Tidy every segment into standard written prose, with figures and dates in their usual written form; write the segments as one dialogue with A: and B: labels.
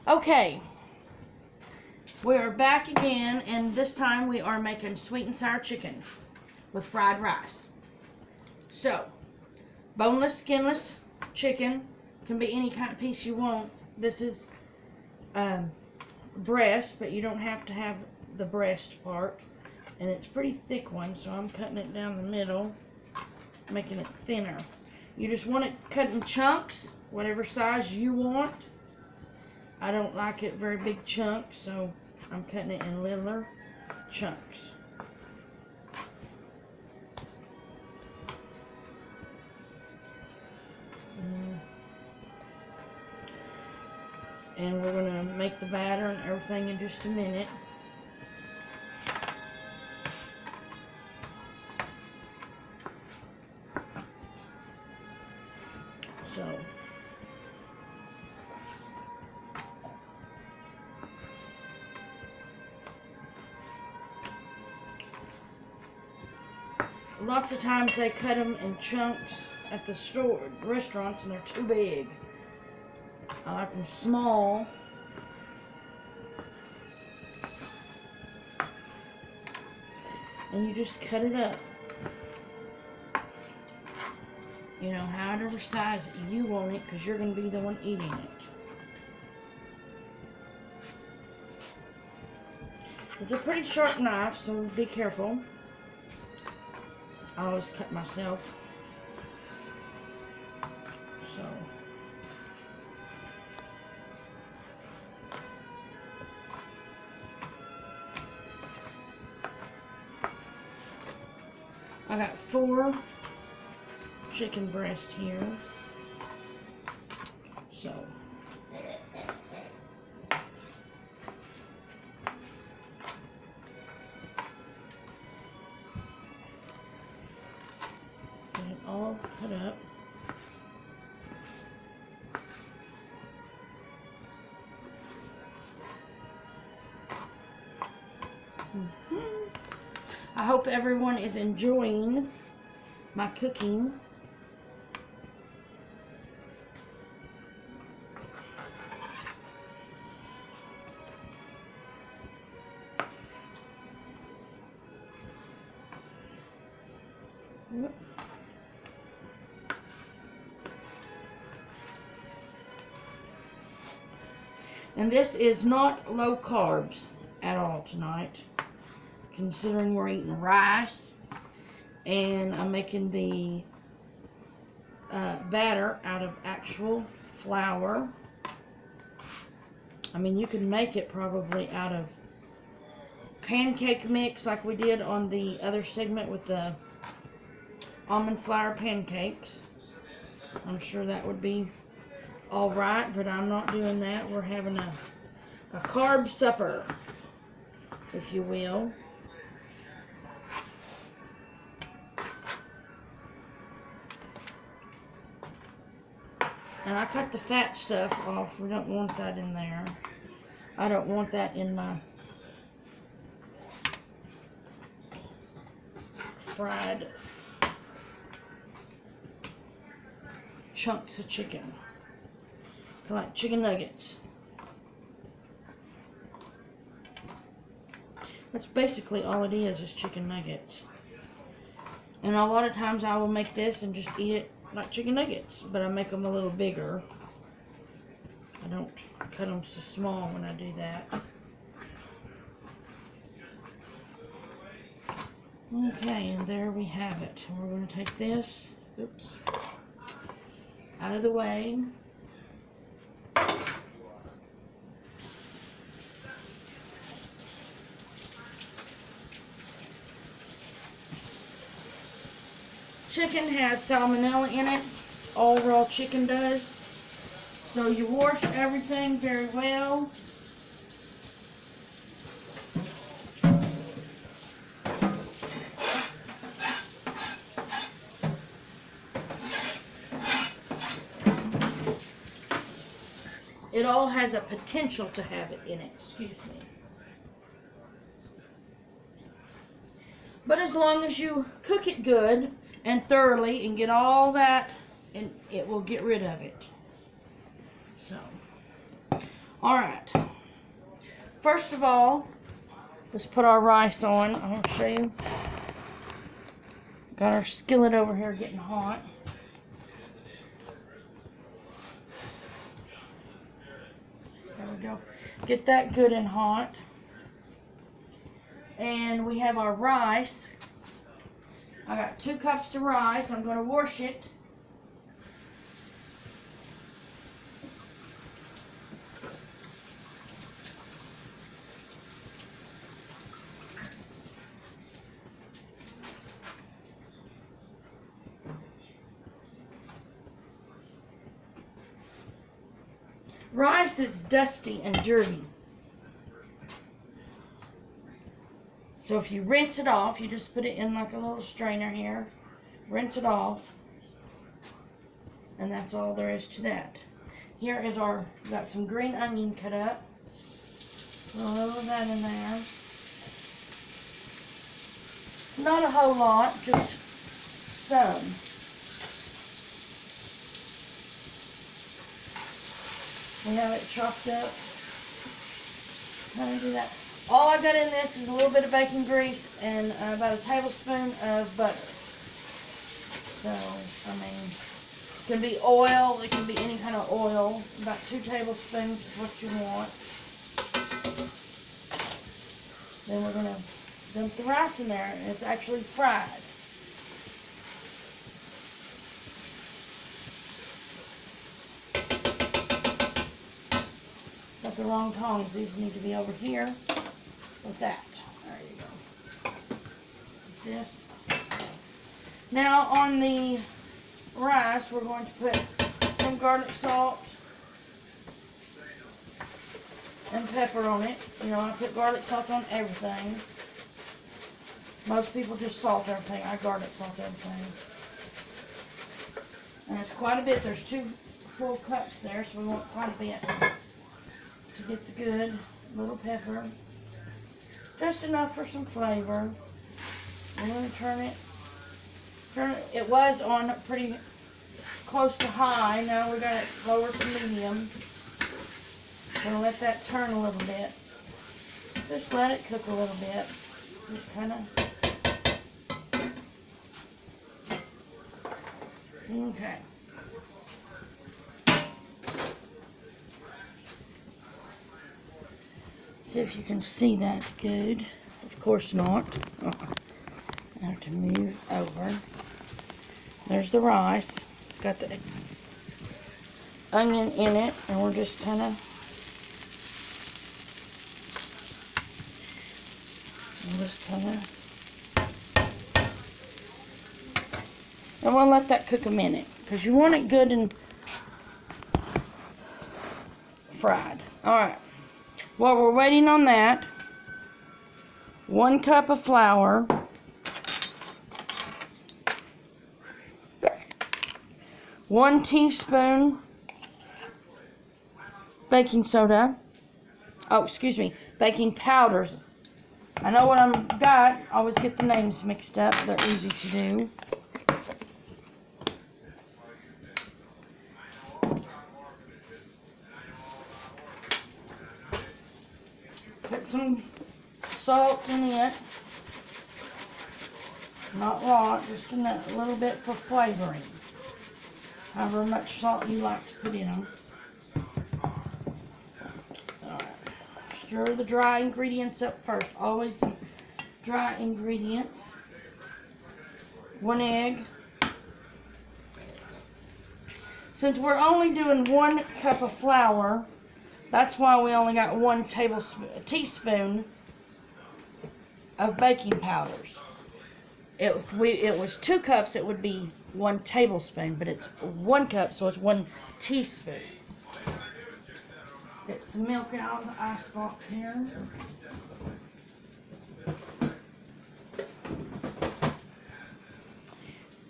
A: Okay, we are back again, and this time we are making sweet and sour chicken with fried rice. So, boneless, skinless chicken, can be any kind of piece you want. This is breast, but you don't have to have the breast part. And it's a pretty thick one, so I'm cutting it down the middle, making it thinner. You just want it cut in chunks, whatever size you want. I don't like it very big chunks, so I'm cutting it in littler chunks. And we're going to make the batter and everything in just a minute. So, lots of times they cut them in chunks at the restaurants, and they're too big. I like them small. And you just cut it up. You know, however size you want it, because you're going to be the one eating it. It's a pretty sharp knife, so be careful. I always cut myself. So, I got 4 chicken breast here. So, get it all cut up. I hope everyone is enjoying my cooking. And this is not low carbs at all tonight, considering we're eating rice, and I'm making the batter out of actual flour. I mean, you can make it probably out of pancake mix like we did on the other segment with the almond flour pancakes. I'm sure that would be all right, but I'm not doing that. We're having a carb supper, if you will. And I cut the fat stuff off. We don't want that in there. I don't want that in my fried chunks of chicken. Like chicken nuggets. That's basically all it is chicken nuggets. And a lot of times I will make this and just eat it like chicken nuggets, but I make them a little bigger. I don't cut them so small when I do that. Okay, and there we have it. We're going to take this, oops, out of the way. Chicken has salmonella in it. All raw chicken does. So you wash everything very well. It all has a potential to have it in it, excuse me. But as long as you cook it good and thoroughly and get all that, and it will get rid of it. So, Alright. First of all, let's put our rice on. I'm going to show you. Got our skillet over here getting hot. There we go. Get that good and hot. And we have our rice. I got 2 cups of rice. I'm going to wash it. Rice is dusty and dirty. So if you rinse it off, you just put it in like a little strainer here. Rinse it off. And that's all there is to that. Here is our, got some green onion cut up. Put a little of that in there. Not a whole lot, just some. We have it chopped up. Kind of do that. All I got in this is a little bit of bacon grease and about a tablespoon of butter. So, I mean, it can be oil, it can be any kind of oil. About 2 tablespoons is what you want. Then we're going to dump the rice in there, and it's actually fried. Got the wrong tongs. These need to be over here with that. There you go. Like this. Now on the rice, we're going to put some garlic salt and pepper on it. You know, I put garlic salt on everything. Most people just salt everything. I garlic salt everything. And it's quite a bit. There's 2 full cups there, so we want quite a bit to get the good little pepper. Just enough for some flavor. We're going to turn it. It was on pretty close to high. Now we're going to lower to medium. Going to let that turn a little bit. Just let it cook a little bit. Just kind of. Okay. See if you can see that good. Of course not. I have to move over. There's the rice. It's got the onion in it, and we're just kind of and we'll let that cook a minute because you want it good and fried. Alright. While we're waiting on that, 1 cup of flour, 1 teaspoon baking soda. Oh, excuse me, baking powders. I know what I'm got. I always get the names mixed up. They're easy to do. Put some salt in it. Not a lot, just a little bit for flavoring. However much salt you like to put in them. Alright. Stir the dry ingredients up first. Always the dry ingredients. 1 egg. Since we're only doing 1 cup of flour, that's why we only got 1 teaspoon of baking powders. If it was 2 cups, it would be 1 tablespoon, but it's 1 cup, so it's 1 teaspoon. Get some milk out of the ice box here.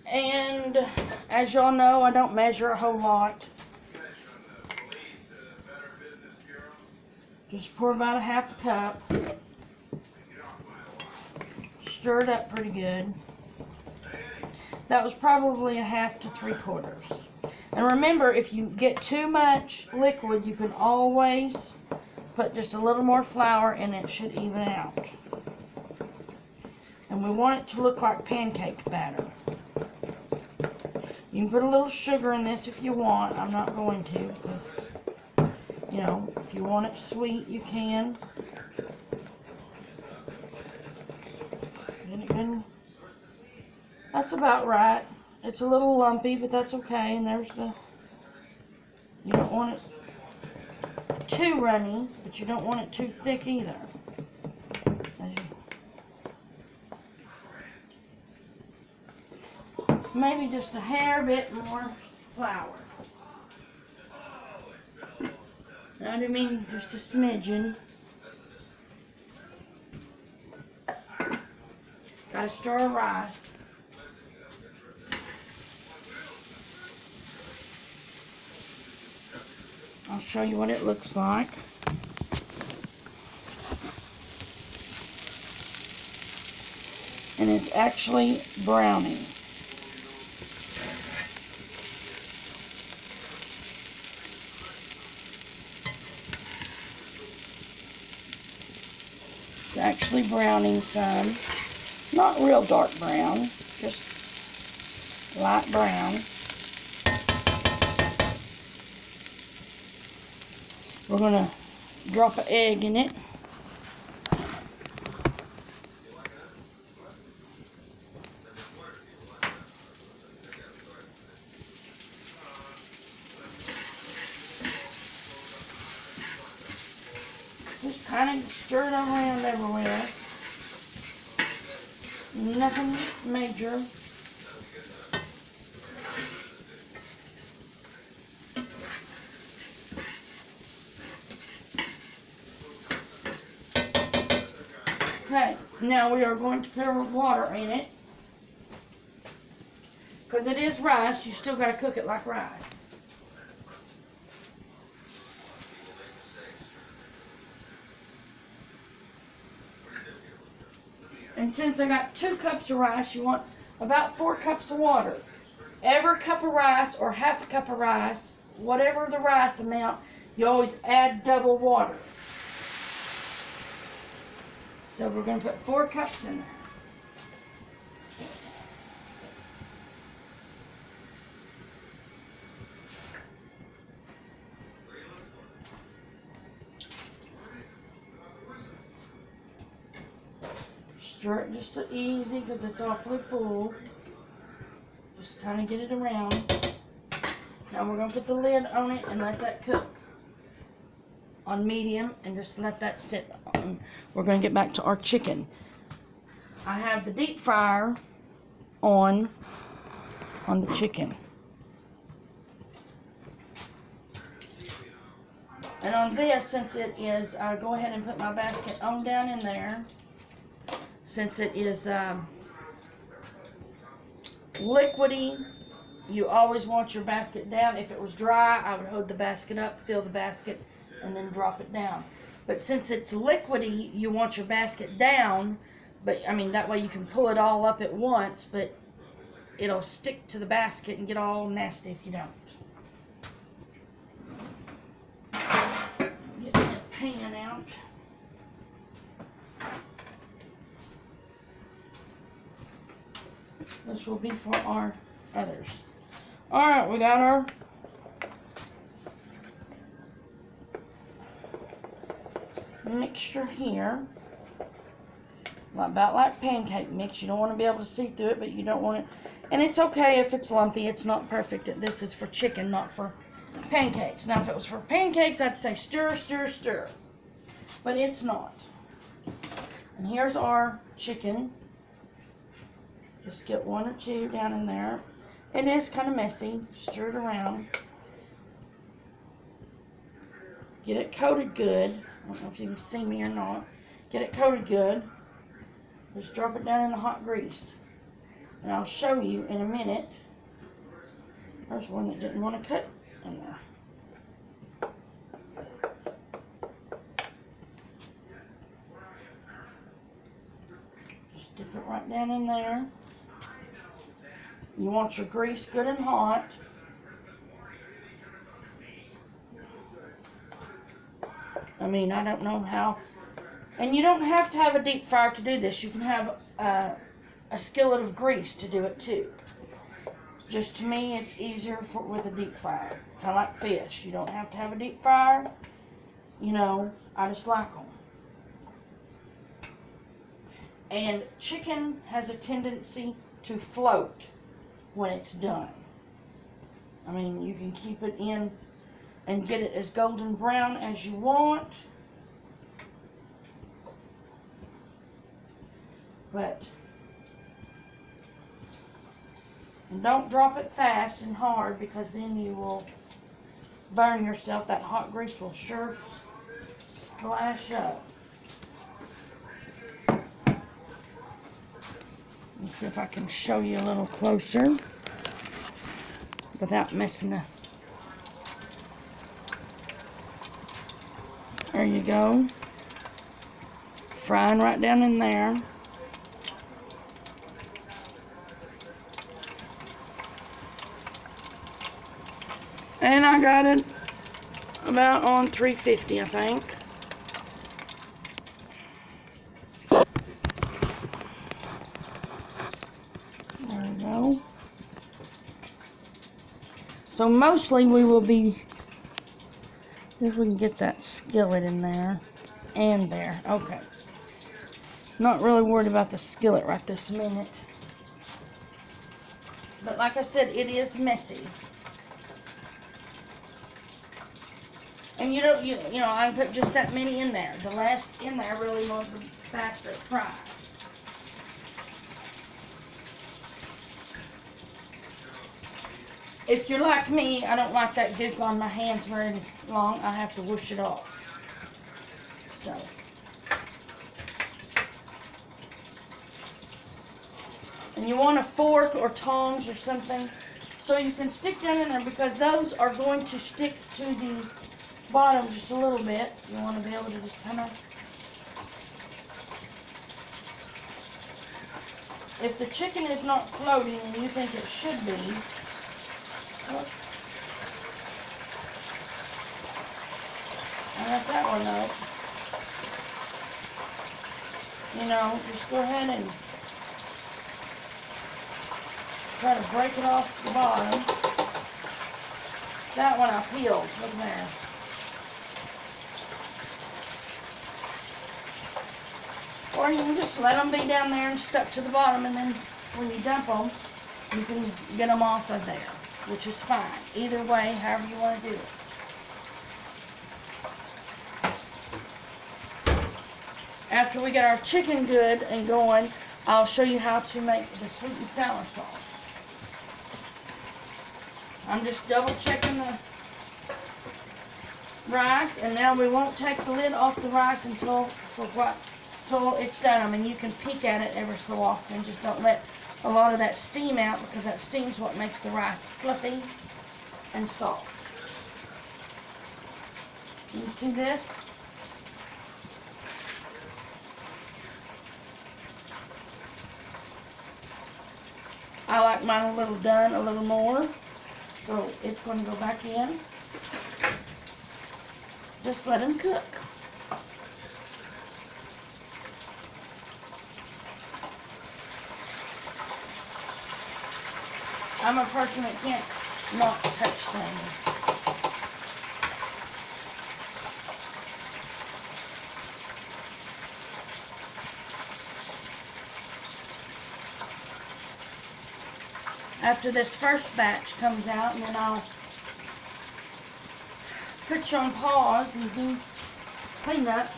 A: And as y'all know, I don't measure a whole lot. Just pour about a half a cup. Stir it up pretty good. That was probably a half to 3/4. And remember, if you get too much liquid, you can always Put just a little more flour and it should even out. And we want it to look like pancake batter. You can put a little sugar in this if you want. I'm not going to because, you know, if you want it sweet, you can. And that's about right. It's a little lumpy, but that's okay. And there's the, you don't want it too runny, but you don't want it too thick either. Maybe just a hair bit more flour. I do mean just a smidgen. Gotta stir a rice. I'll show you what it looks like. And it's actually browning. It's actually browning some. Not real dark brown, just light brown. We're going to drop an egg in it. Just kind of stir it around everywhere. Nothing major. Okay, now we are going to pour water in it. Because it is rice, you still got to cook it like rice. And since I got 2 cups of rice, you want about 4 cups of water. Every cup of rice or half a cup of rice, whatever the rice amount, you always add double water. So we're going to put 4 cups in there. Stir it just easy because it's awfully full. Just kind of get it around. Now we're going to put the lid on it and let that cook on medium and just let that sit on. We're going to get back to our chicken. I have the deep fryer on the chicken. And on this, since it is, I'll go ahead and put my basket on down in there. Since it is liquidy, you always want your basket down. If it was dry, I would hold the basket up, fill the basket, and then drop it down. But since it's liquidy, you want your basket down, but I mean that way you can pull it all up at once, but it'll stick to the basket and get all nasty if you don't. Get that pan out. This will be for our others. Alright, we got our mixture here. About like pancake mix. You don't want to be able to see through it, but you don't want it. And it's okay if it's lumpy. It's not perfect. This is for chicken, not for pancakes. Now, if it was for pancakes, I'd say stir, stir, stir. But it's not. And here's our chicken. Just get 1 or 2 down in there. It is kind of messy. Stir it around. Get it coated good. I don't know if you can see me or not. Get it coated good. Just drop it down in the hot grease. And I'll show you in a minute. There's one that didn't want to cut in there. Just dip it right down in there. You want your grease good and hot. I mean, I don't know how. And you don't have to have a deep fryer to do this. You can have a skillet of grease to do it too. Just to me, it's easier with a deep fryer. Kind of like fish. You don't have to have a deep fryer. You know, I just like them. And chicken has a tendency to float when it's done. I mean, you can keep it in and get it as golden brown as you want. But don't drop it fast and hard, because then you will burn yourself. That hot grease will sure splash up. Let me see if I can show you a little closer without messing the... There you go. Frying right down in there. And I got it about on 350, I think. There we go. So mostly we will be, if we can get that skillet in there and there. Okay. Not really worried about the skillet right this minute. But like I said, it is messy. And you don't, you know, I put just that many in there. The less in there really was the faster it fries. If you're like me, I don't like that goop on my hands very long. I have to whoosh it off. So. And you want a fork or tongs or something so you can stick them in there, because those are going to stick to the bottom just a little bit. You want to be able to just kind of, if the chicken is not floating and you think it should be, I got that one up. You know, just go ahead and try to break it off the bottom. That one I peeled. Look there. Or you can just let them be down there and stuck to the bottom, and then when you dump them, you can get them off of there, which is fine. Either way, however you want to do it. After we get our chicken good and going, I'll show you how to make the sweet and sour sauce. I'm just double checking the rice, and now we won't take the lid off the rice until it's done. I mean, you can peek at it ever so often. Just don't let a lot of that steam out, because that steam's what makes the rice fluffy and soft. You see this? I like mine a little done, a little more. So it's going to go back in. Just let them cook. I'm a person that can't not touch things. After this first batch comes out, and then I'll put you on pause and do cleanup,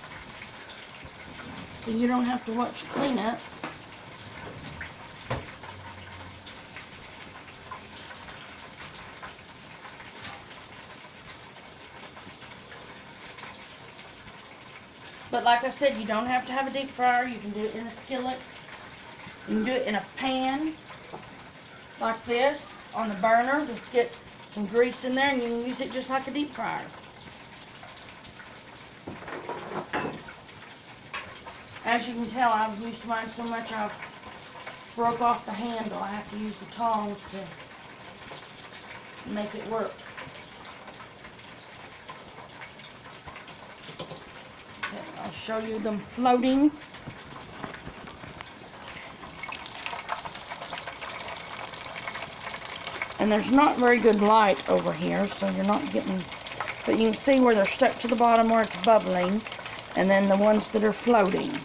A: so you don't have to watch cleanup. But like I said, you don't have to have a deep fryer. You can do it in a skillet. You can do it in a pan like this on the burner. Just get some grease in there and you can use it just like a deep fryer. As you can tell, I've used mine so much I've broke off the handle. I have to use the tongs to make it work. I'll show you them floating. And there's not very good light over here, so you're not getting, but you can see where they're stuck to the bottom where it's bubbling, and then the ones that are floating.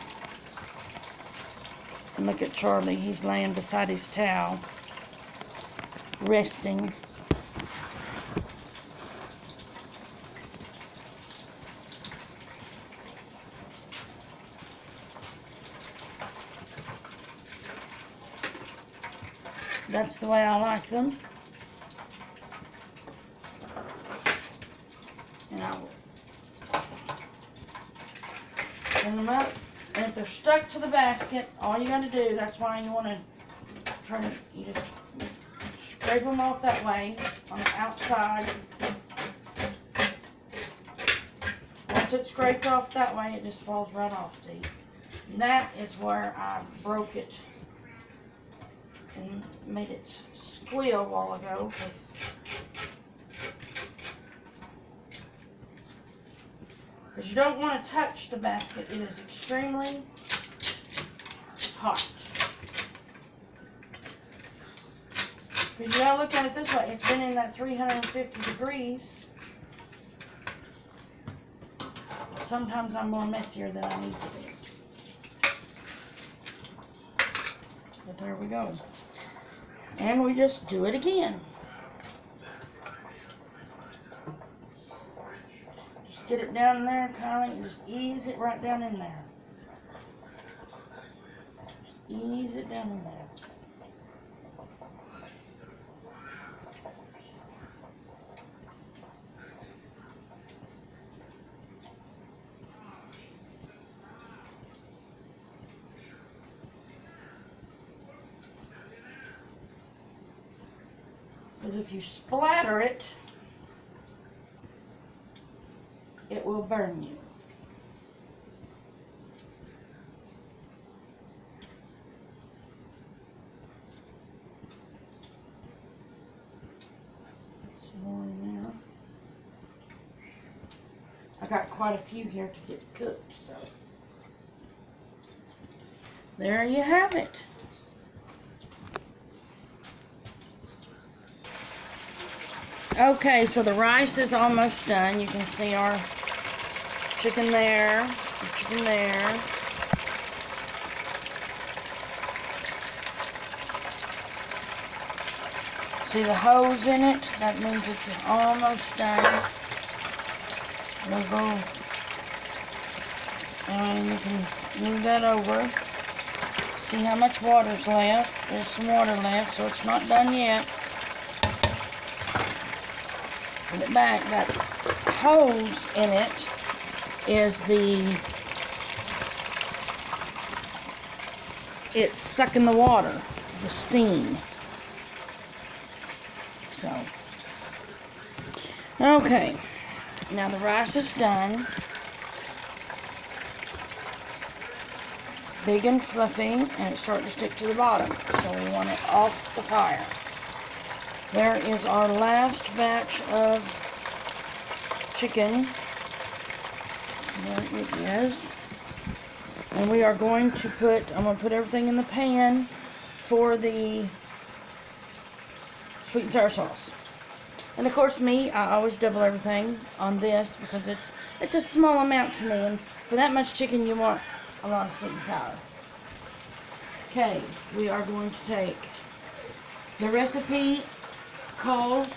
A: And look at Charlie, he's laying beside his towel, resting. That's the way I like them. And I will turn them up. And if they're stuck to the basket, all you got to do, that's why you want to turn it, you just scrape them off that way on the outside. Once it's scraped off that way, it just falls right off, see? And that is where I broke it and made it squeal a while ago. Because you don't want to touch the basket. It is extremely hot. Because you gotta look at it this way. It's been in that 350 degrees. Sometimes I'm more messier than I need to be. But there we go. And we just do it again. Just get it down in there, kind of, and just ease it right down in there. Just ease it down in there. Because if you splatter it, it will burn you. Some more in there. I got quite a few here to get cooked, so there you have it. Okay, so the rice is almost done. You can see our chicken there, the chicken there. See the hose in it? That means it's almost done. We'll go, and you can move that over. See how much water's left. There's some water left, so it's not done yet. Put it back. That hose in it is it's sucking the water, the steam. So, okay, now the rice is done. Big and fluffy, and it's starting to stick to the bottom, so we want it off the fire. There is our last batch of chicken. There it is. And we are going to I'm going to put everything in the pan for the sweet and sour sauce. And of course I always double everything on this because it's a small amount to me, and for that much chicken you want a lot of sweet and sour. Okay, we are going to take, the recipe calls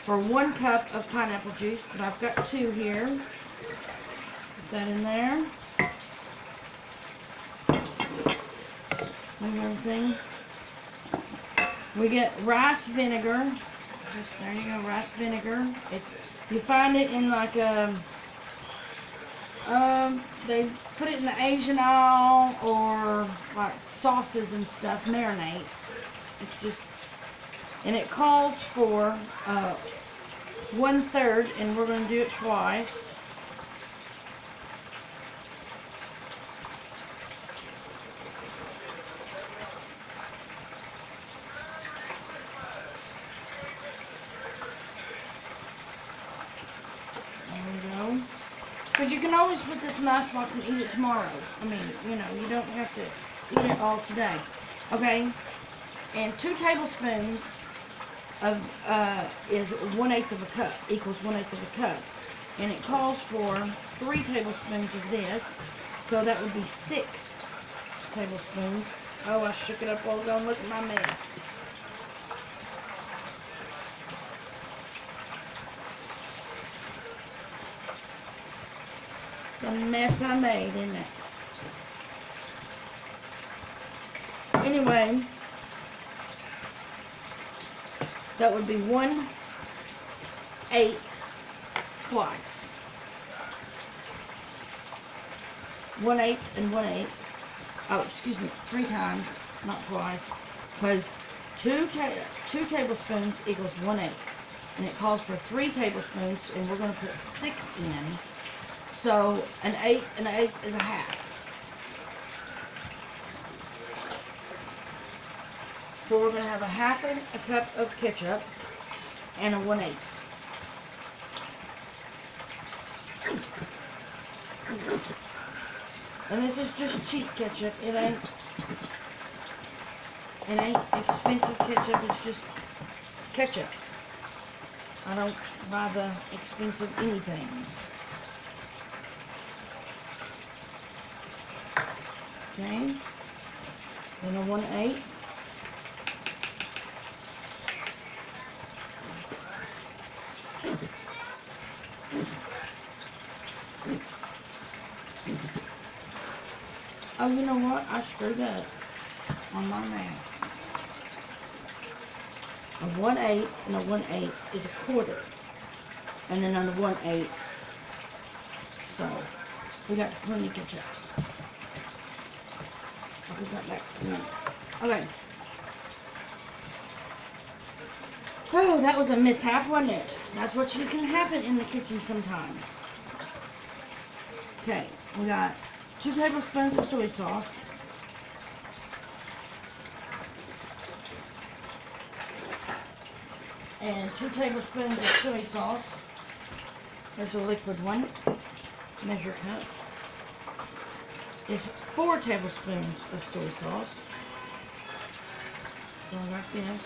A: for 1 cup of pineapple juice, but I've got 2 here. Put that in there. Move everything. We get rice vinegar. Just, there you go, rice vinegar. You find it in like they put it in the Asian aisle or like sauces and stuff, marinades. It's just, and it calls for 1/3, and we're going to do it twice. Because But you can always put this in the icebox and eat it tomorrow. I mean, you know, you don't have to eat it all today. Okay? And 2 tablespoons of is 1/8 of a cup, equals 1/8 of a cup. And it calls for 3 tablespoons of this. So that would be 6 tablespoons. Oh, I shook it up all gone. Look at my mess. The mess I made, isn't it? Anyway, that would be 1/8 twice. 1/8 and 1/8. Oh, excuse me, 3 times, not twice. Because 2 tablespoons equals 1/8. And it calls for 3 tablespoons, and we're going to put 6 in. So an eighth is a half. So we're going to have a half a cup of ketchup and a 1/8. And this is just cheap ketchup. It ain't expensive ketchup. It's just ketchup. I don't buy the expensive anything. Okay. Then a 1/8. Oh, you know what? I screwed up on my math. A 1/8 and a 1/8 is a quarter. And then on a 1/8. So, we got plenty of ketchups. We got that. Okay. Oh, that was a mishap, wasn't it? That's what can happen in the kitchen sometimes. Okay, we got 2 tablespoons of soy sauce. And 2 tablespoons of soy sauce. There's a liquid one. Measure cup. Is 4 tablespoons of soy sauce. Going like this.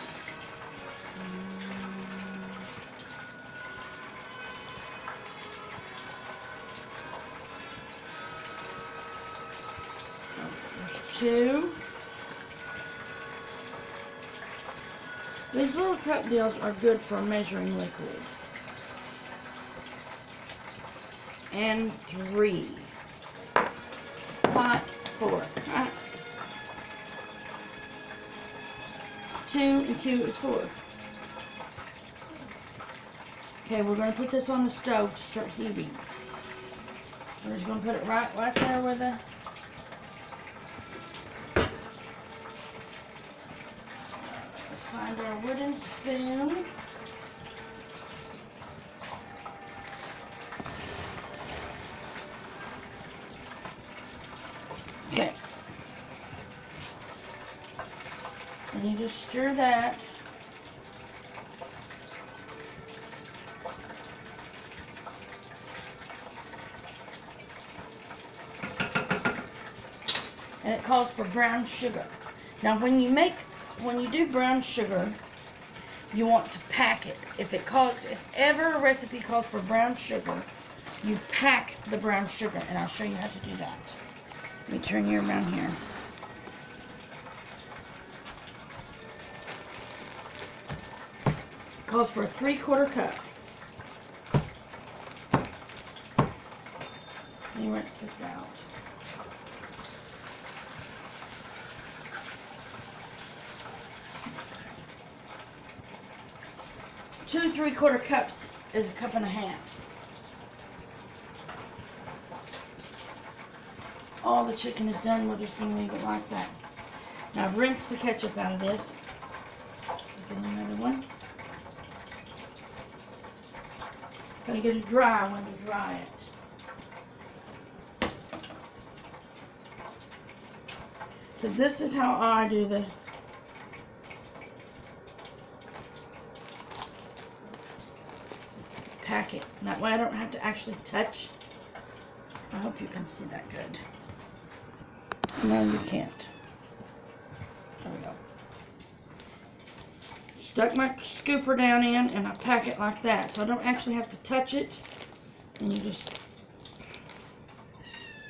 A: There's 2. These little cup deals are good for measuring liquid. And 3. Hot 4. 2 and 2 is 4. Okay, we're going to put this on the stove to start heating. We're just going to put it right there where the... Let's find our wooden spoon. Okay. And you just stir that. And it calls for brown sugar. Now when you do brown sugar, you want to pack it. If ever a recipe calls for brown sugar, you pack the brown sugar, and I'll show you how to do that. Let me turn you around here. It calls for a 3/4 cup. Let me rinse this out. Two 3/4 cups is a cup and a half. All the chicken is done. We're just going to leave it like that. Now rinse the ketchup out of this. Get another one. Gotta get a dry one to dry it. Because this is how I do the pack it. And that way I don't have to actually touch hope you can see that good. No, you can't. There we go. Stuck my scooper down in, and I pack it like that, so I don't actually have to touch it. And you just,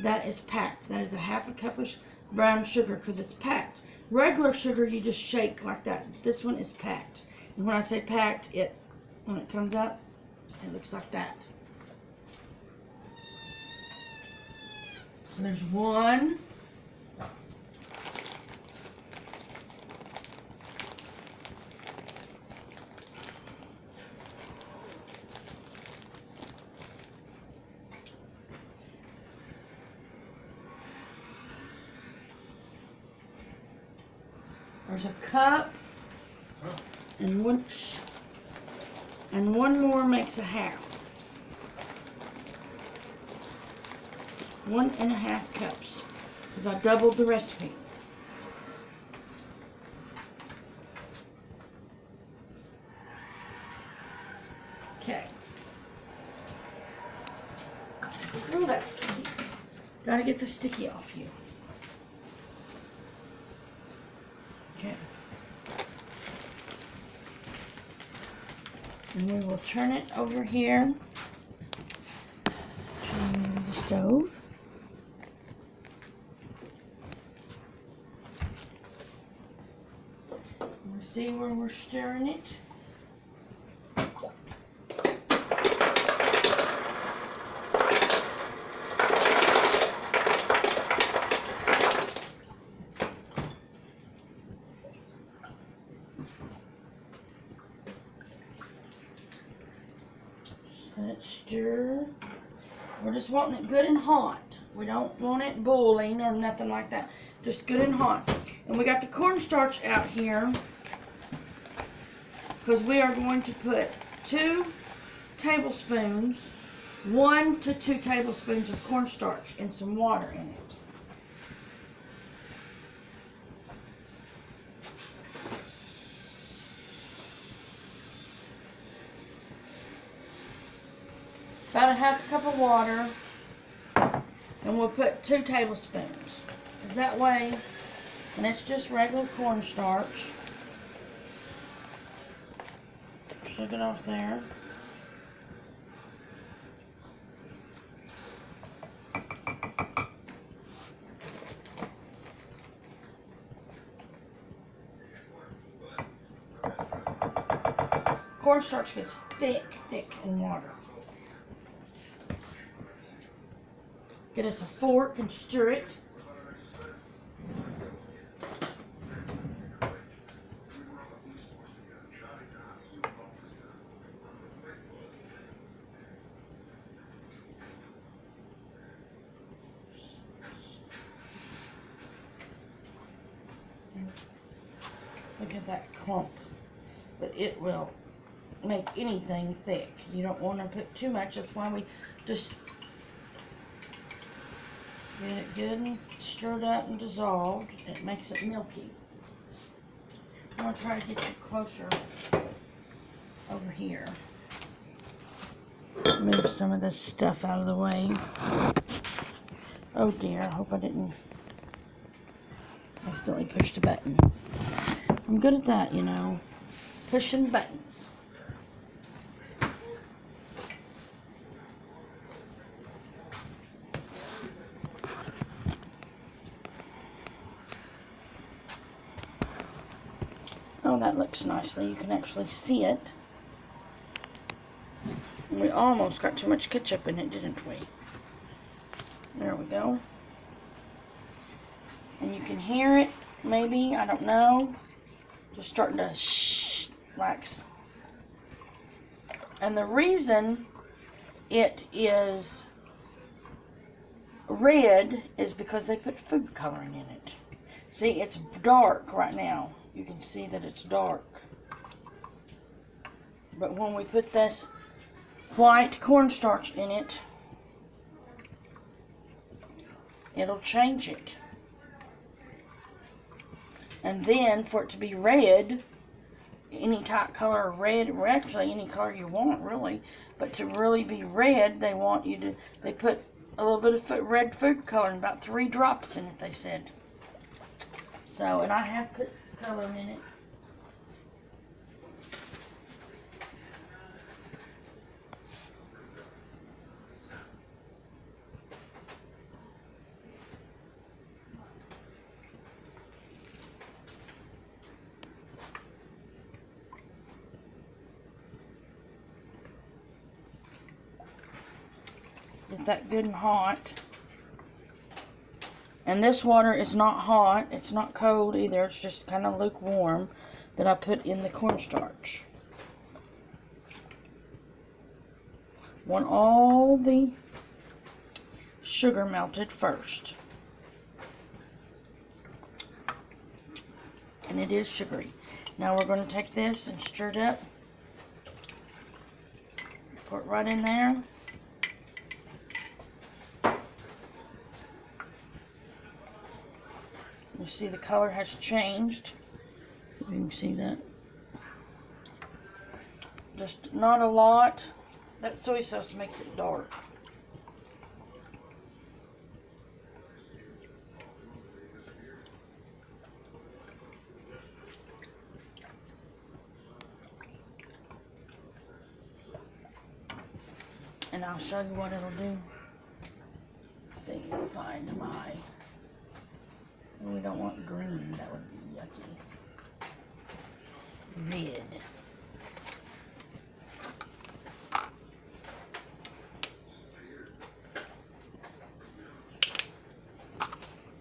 A: that is packed. That is a half a cup of brown sugar because it's packed. Regular sugar you just shake like that. This one is packed. And when I say packed, when it comes up, it looks like that. So there's one. There's a cup, and one more makes a half. 1.5 cups, because I doubled the recipe. Okay. Ooh, that's sticky. Gotta get the sticky off you. Okay. And we will turn it over here to the stove. We'll see where we're stirring it. Let it stir. We're just wanting it good and hot. We don't want it boiling or nothing like that. Just good and hot. And we got the cornstarch out here because we are going to put 2 tablespoons, 1 to 2 tablespoons of cornstarch and some water in it. About a half a cup of water, and we'll put 2 tablespoons. Because that way, and it's just regular cornstarch. Shake it off there. Cornstarch gets thick in water. Get us a fork and stir it. Look at that clump. But it will make anything thick. You don't want to put too much. That's why we just get it good and stirred up and dissolved. It makes it milky. I'm going to try to get you closer over here. Move some of this stuff out of the way. Oh dear, I hope I didn't accidentally push the button. I'm good at that, you know, pushing buttons. Oh, that looks nicely. You can actually see it. We almost got too much ketchup in it, didn't we? There we go. And you can hear it, maybe, I don't know. Just starting to relax. And the reason it is red is because they put food coloring in it. See, it's dark right now. You can see that it's dark. But when we put this white cornstarch in it, it'll change it. And then for it to be red, any type color of red, or actually any color you want really, but to really be red, they want you to, they put a little bit of red food coloring, about 3 drops in it, they said. So, and I have put color in it. Get that good and hot. And this water is not hot, it's not cold either, it's just kind of lukewarm that I put in the cornstarch. Want all the sugar melted first. And it is sugary. Now we're going to take this and stir it up. Pour it right in there. You see the color has changed. You can see that. Just not a lot. That soy sauce makes it dark. And I'll show you what it'll do. See if I find my... We don't want green, that would be yucky. Red.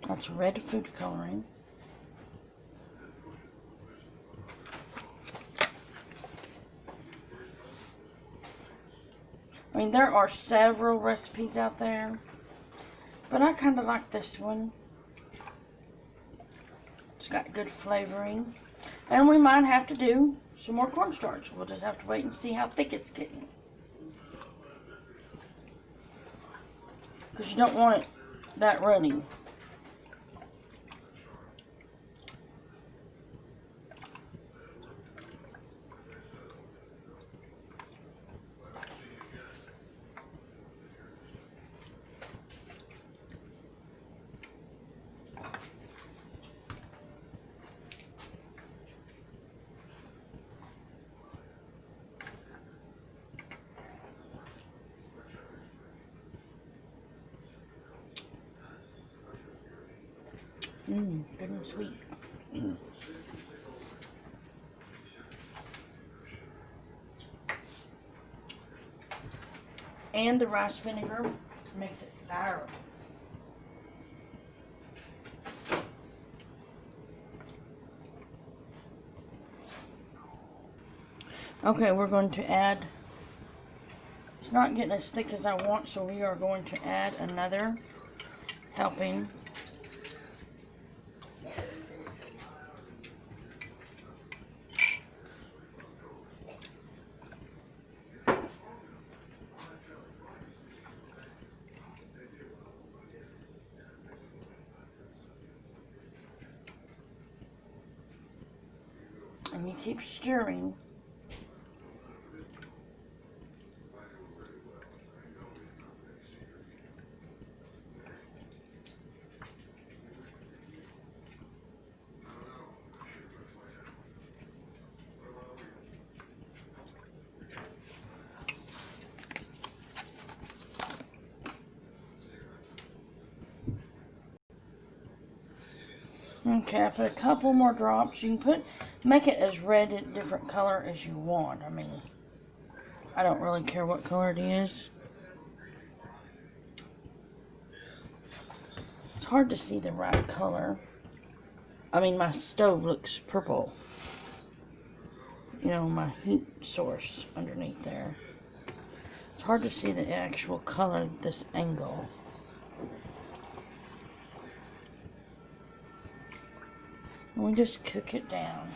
A: That's red food coloring. I mean, there are several recipes out there, but I kind of like this one. It's got good flavoring. And we might have to do some more cornstarch. We'll just have to wait and see how thick it's getting. Because you don't want it that runny. Good and sweet. And the rice vinegar makes it sour. Okay, we're going to add, it's not getting as thick as I want, so we are going to add another helping. And you keep stirring. Okay, I put a couple more drops. You can make it as red, a different color as you want. I mean, I don't really care what color it is. It's hard to see the right color. I mean, my stove looks purple. You know, my heat source underneath there. It's hard to see the actual color at this angle. And we just cook it down.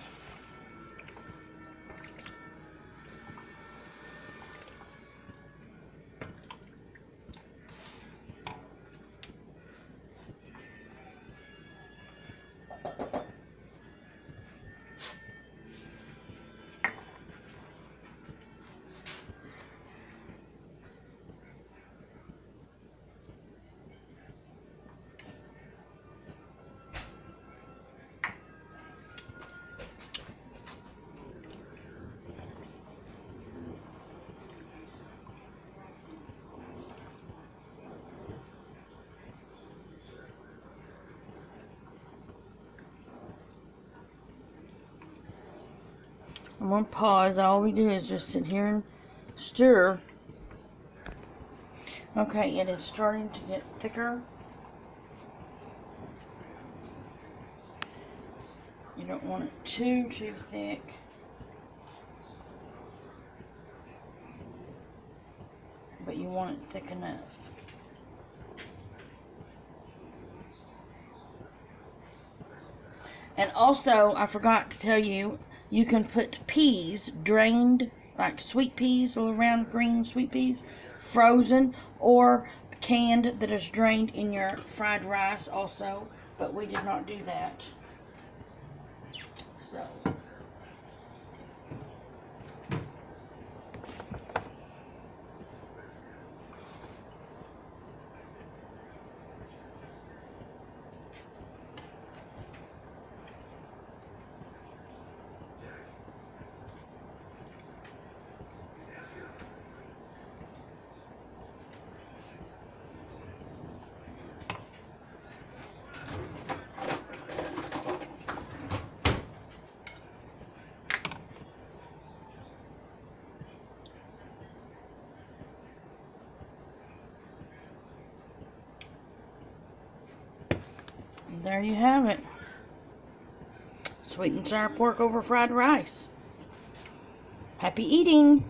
A: I'm going to pause. All we do is just sit here and stir. Okay, it is starting to get thicker. You don't want it too thick. But you want it thick enough. And also, I forgot to tell you, you can put peas, drained, like sweet peas, little round green sweet peas, frozen or canned that is drained in your fried rice also, but we did not do that. So, there you have it. Sweet and sour pork over fried rice. Happy eating!